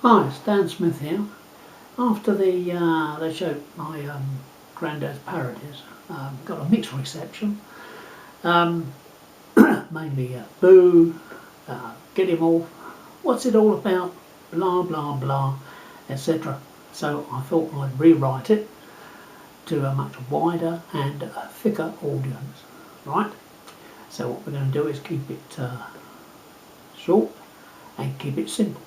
Hi, it's Dan Smith here. After they showed my granddad's parodies, got a mixed reception. Mainly boo, get him off, what's it all about, blah blah blah, etc. So I thought I'd rewrite it to a much wider and a thicker audience, right? So what we're going to do is keep it short and keep it simple.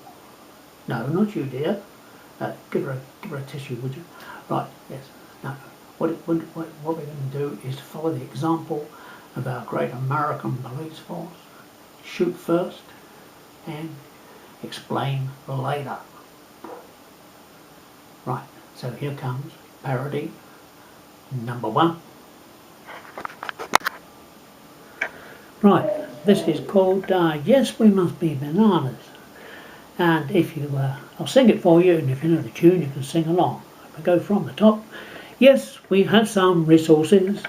No, not you, dear. Give her a tissue, would you? Right, yes. No. What we're going to do is follow the example of our great American police force. Shoot first and explain later. Right, so here comes parody number 1. Right, this is called Yes, We Must Be Bananas. And if you, I'll sing it for you, and if you know the tune, you can sing along. If I go from the top. Yes, we have some resources,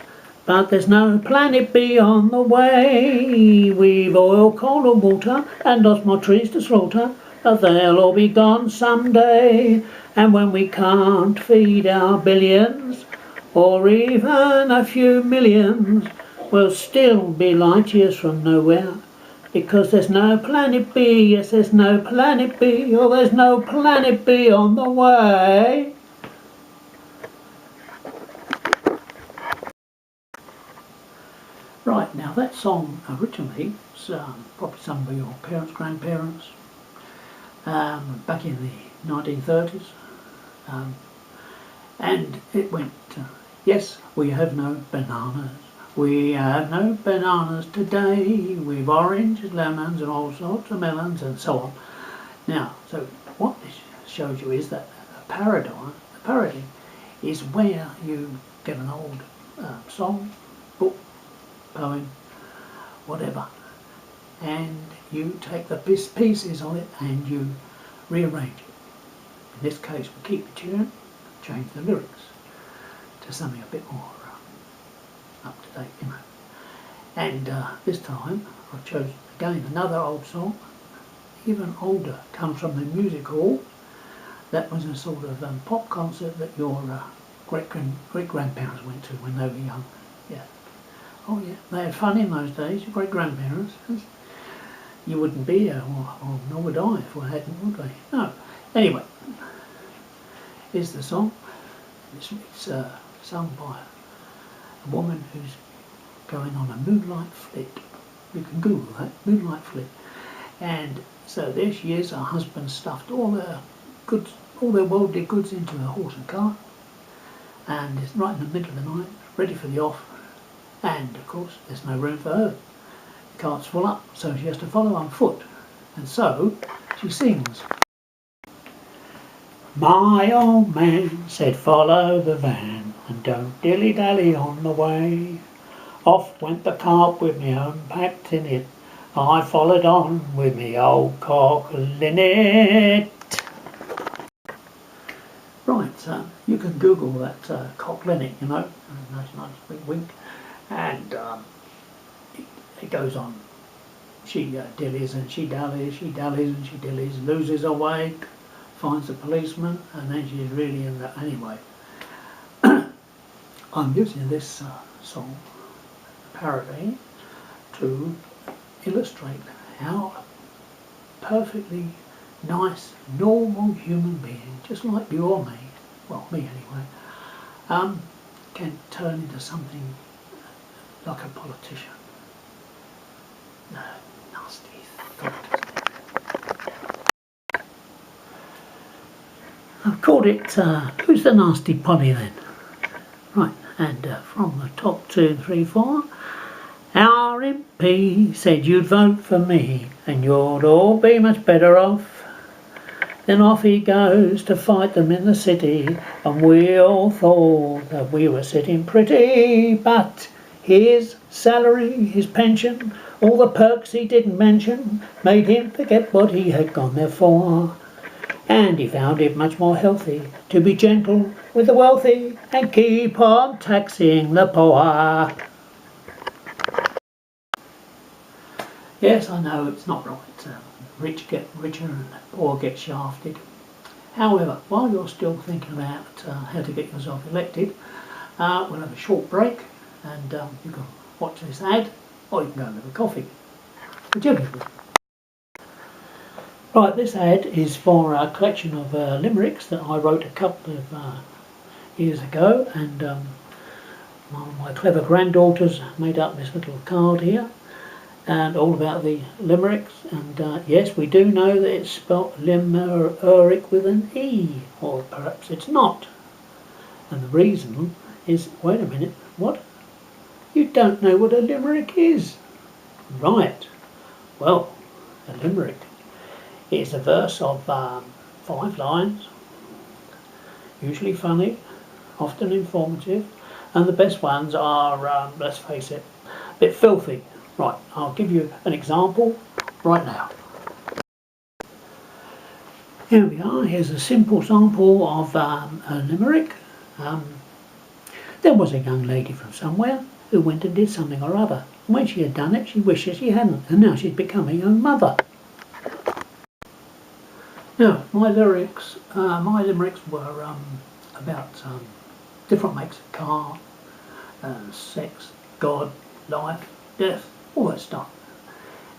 but there's no planet B on the way. We've oil, coal and water, and lots more trees to slaughter, but they'll all be gone someday. And when we can't feed our billions, or even a few millions, we'll still be light years from nowhere. Because there's no planet B, yes there's no planet B, or there's no planet B on the way. Right, now that song originally was probably sung by your parents, grandparents, back in the 1930s. And it went, yes, we have no bananas. We have no bananas today, we've oranges, lemons and all sorts of melons and so on. Now, so what this shows you is that a parody is where you get an old song, book, poem, whatever, and you take the pieces of it and you rearrange it. In this case we keep the tune, change the lyrics to something a bit more up to date, you know. And this time I chose again another old song, even older, comes from the music hall. That was a sort of pop concert that your great grandparents went to when they were young. Yeah. Oh yeah, they had fun in those days, your great grandparents. You wouldn't be here, or nor would I if we hadn't, would we? No. Anyway, here's the song. It's sung by a woman who's going on a moonlight flit. You can Google that, moonlight flit. And so there she is, her husband stuffed all their goods, all their worldly goods into a horse and cart, and it's right in the middle of the night, ready for the off, and of course there's no room for her. The cart's full up, so she has to follow on foot, and so she sings. My old man said follow the van and don't dilly-dally on the way. Off went the cart with me home packed in it. I followed on with me old cockle in it. Right, so you can Google that cockle in it, you know, nice big wink, and it goes on. She dillies and she dallies, she dallies and she dillies, loses her way, finds a policeman, and then she's really in that anyway. I'm using this song, parody, to illustrate how a perfectly nice, normal human being, just like you or me, well, me anyway, can turn into something like a politician. Nasty thought. I've called it, Who's the Nasty Polly then? Right, and from the top 2, 3, 4, our MP said you'd vote for me and you'd all be much better off. Then off he goes to fight them in the city, and we all thought that we were sitting pretty, but his salary, his pension, all the perks he didn't mention made him forget what he had gone there for. And he found it much more healthy to be gentle with the wealthy and keep on taxing the poor. Yes, I know it's not right. Rich get richer and poor get shafted. However, while you're still thinking about how to get yourself elected, we'll have a short break, and you can watch this ad, or you can go and have a coffee, whichever you do. Right, this ad is for a collection of limericks that I wrote a couple of years ago, and one of my clever granddaughters made up this little card here, and all about the limericks. And yes, we do know that it's spelt limerick with an E, or perhaps it's not. And the reason is, wait a minute, what? You don't know what a limerick is? Right. Well, a limerick is a verse of 5 lines, usually funny, often informative, and the best ones are, let's face it, a bit filthy. Right, I'll give you an example right now. Here we are, here's a simple sample of a limerick. There was a young lady from somewhere who went and did something or other. And when she had done it, she wished that she hadn't, and now she's become a young mother. Now, my limericks were about different makes of car, sex, God, life, death, all that stuff.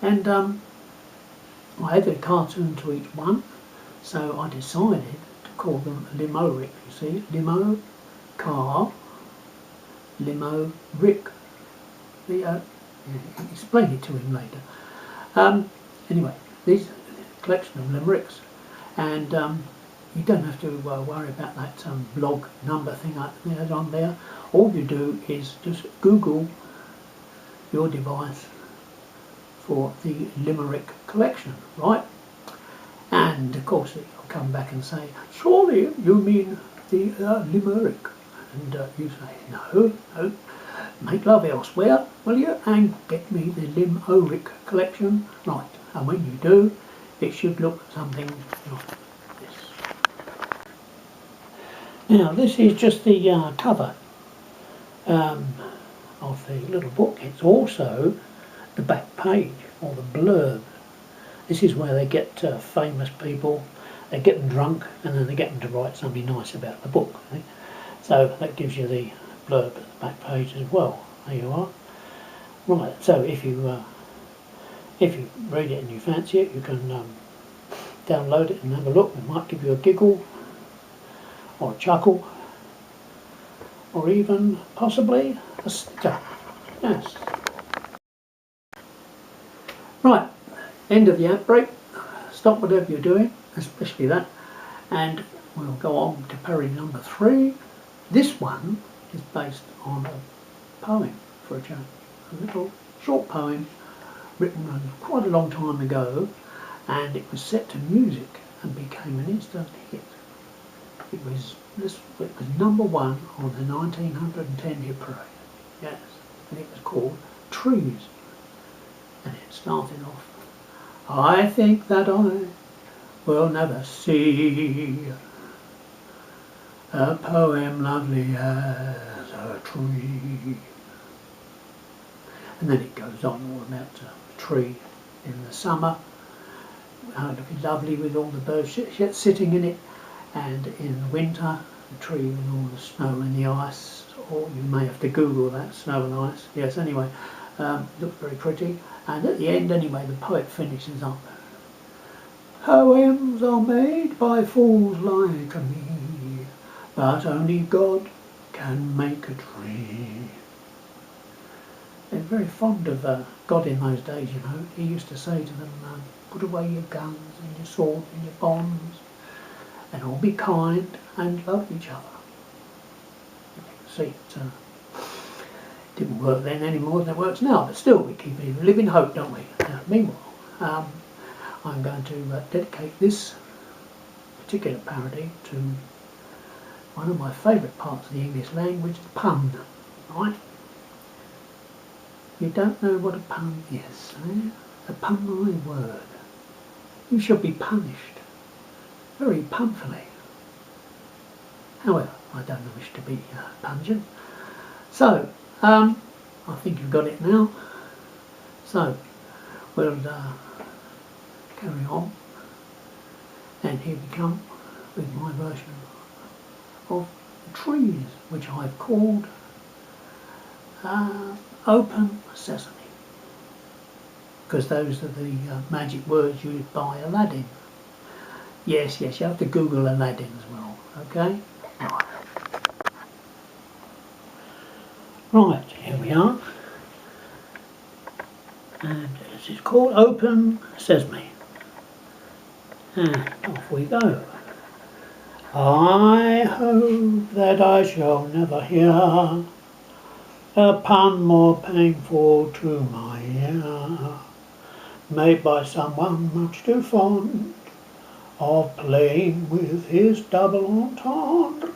And I added a cartoon to each one, so I decided to call them limorick. You see, limo, car, limo, rick. Explain it to him later. Anyway, these collection of limericks, and you don't have to worry about that blog number thing that's on there. All you do is just Google your device for the limerick collection, right? And of course it'll come back and say, surely you mean the limerick, and you say, no, make love elsewhere, will you, and get me the limerick collection, right? And when you do, it should look something like this. Now this is just the cover of the little book. It's also the back page, or the blurb. This is where they get famous people, they get them drunk, and then they get them to write something nice about the book. Right? So that gives you the blurb at the back page as well. There you are. Right, so if you read it and you fancy it, you can download it and have a look. It might give you a giggle, or a chuckle, or even possibly a sticker. Yes. Right, end of the ad break. Stop whatever you're doing, especially that, and we'll go on to parody number 3. This one is based on a poem for a change, a little short poem written quite a long time ago, and it was set to music and became an instant hit. It was number 1 on the 1910 hit parade. Yes, and it was called Trees. And it started off, I think that I will never see a poem lovely as a tree. And then it goes on all about a tree in the summer, looking lovely with all the birds sitting in it, and in the winter, the tree with all the snow and the ice, or you may have to Google that, snow and ice. Yes, anyway, looks very pretty. And at the end, anyway, the poet finishes up. Poems are made by fools like me, but only God can make a tree. They're very fond of God in those days, you know. He used to say to them, put away your guns and your swords and your bombs, and all be kind and love each other. You can see it didn't work then any more than it works now, but still we keep living hope, don't we? Meanwhile, I'm going to dedicate this particular parody to one of my favourite parts of the English language, the pun, right? You don't know what a pun is, eh? A pun, my word. You shall be punished very punfully. However, I don't wish to be pungent. So, I think you've got it now. So, we'll carry on. And here we come with my version of trees, which I've called Open Sesame, because those are the magic words used by Aladdin. Yes, you have to Google Aladdin as well, okay? Right, here we are. And this is called Open Sesame. And off we go. I hope that I shall never hear a pun more painful to my ear, made by someone much too fond of playing with his double entendre.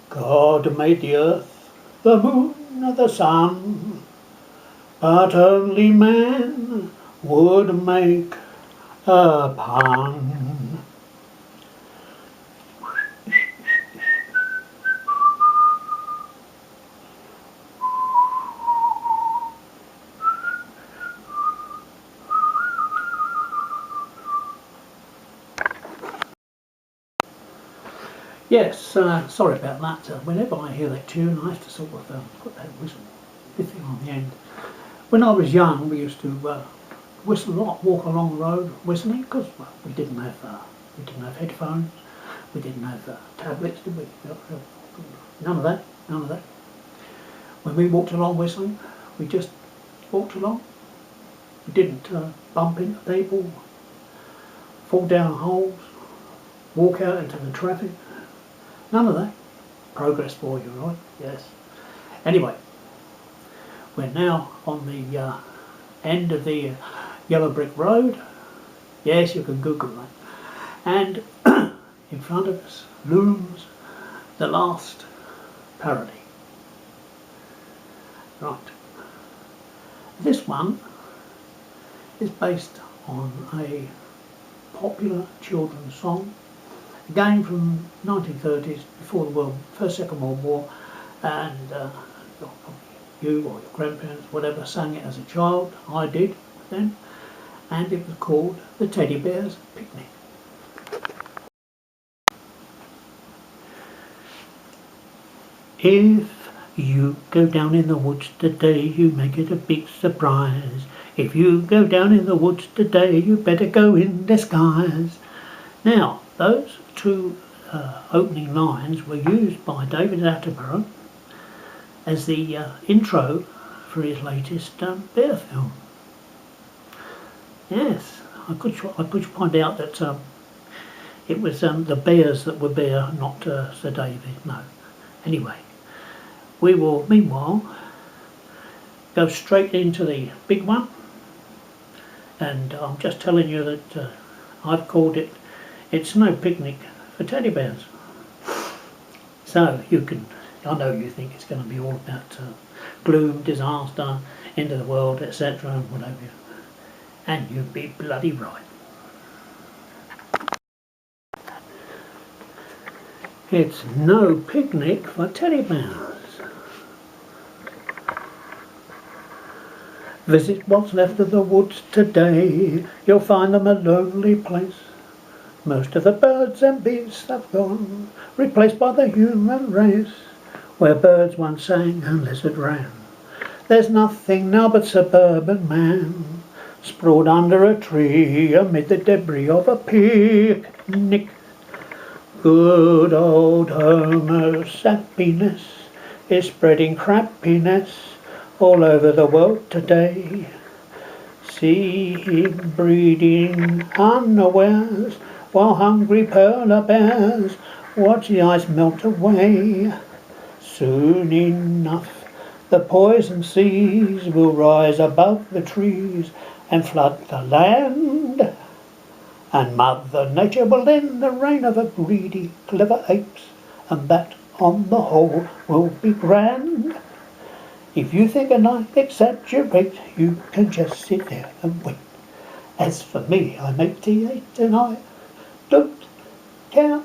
God made the earth, the moon, the sun, but only man would make a pun. Yes, sorry about that. Whenever I hear that tune, I have to sort of put that whistle thing on the end. When I was young, we used to whistle a lot, walk along the road whistling, because well, we didn't have headphones, we didn't have tablets, did we? None of that. When we walked along whistling, we just walked along. We didn't bump into people, fall down holes, walk out into the traffic. None of that. Progress for you, right? Yes. Anyway, we're now on the end of the yellow brick road. Yes, you can Google that. And in front of us looms the last parody. Right. This one is based on a popular children's song, again from 1930s, before the Second World War, and you or your grandparents, whatever, sang it as a child. I did then, and it was called The Teddy Bear's Picnic. If you go down in the woods today, you may get a big surprise. If you go down in the woods today, you better go in disguise. Now, those two opening lines were used by David Attenborough as the intro for his latest bear film. Yes, I could point out that it was the bears that were Bear, not Sir David. No. Anyway, we will meanwhile go straight into the big one, and I'm just telling you that I've called it It's No Picnic for Teddy Bears. So you can, I know you think it's going to be all about gloom, disaster, end of the world, etc. and whatever, and you'd be bloody right. It's no picnic for teddy bears. Visit what's left of the woods today, you'll find them a lonely place. Most of the birds and beasts have gone, replaced by the human race. Where birds once sang and lizard ran, there's nothing now but suburban man, sprawled under a tree amid the debris of a picnic. Good old Homo sapiens is spreading crappiness all over the world today. See him breeding unawares, while hungry polar bears watch the ice melt away. Soon enough the poison seas will rise above the trees and flood the land, and Mother Nature will end the reign of the greedy, clever apes, and that, on the whole, will be grand. If you think I exaggerate, you can just sit there and wait. As for me, I'm 88 and I don't care.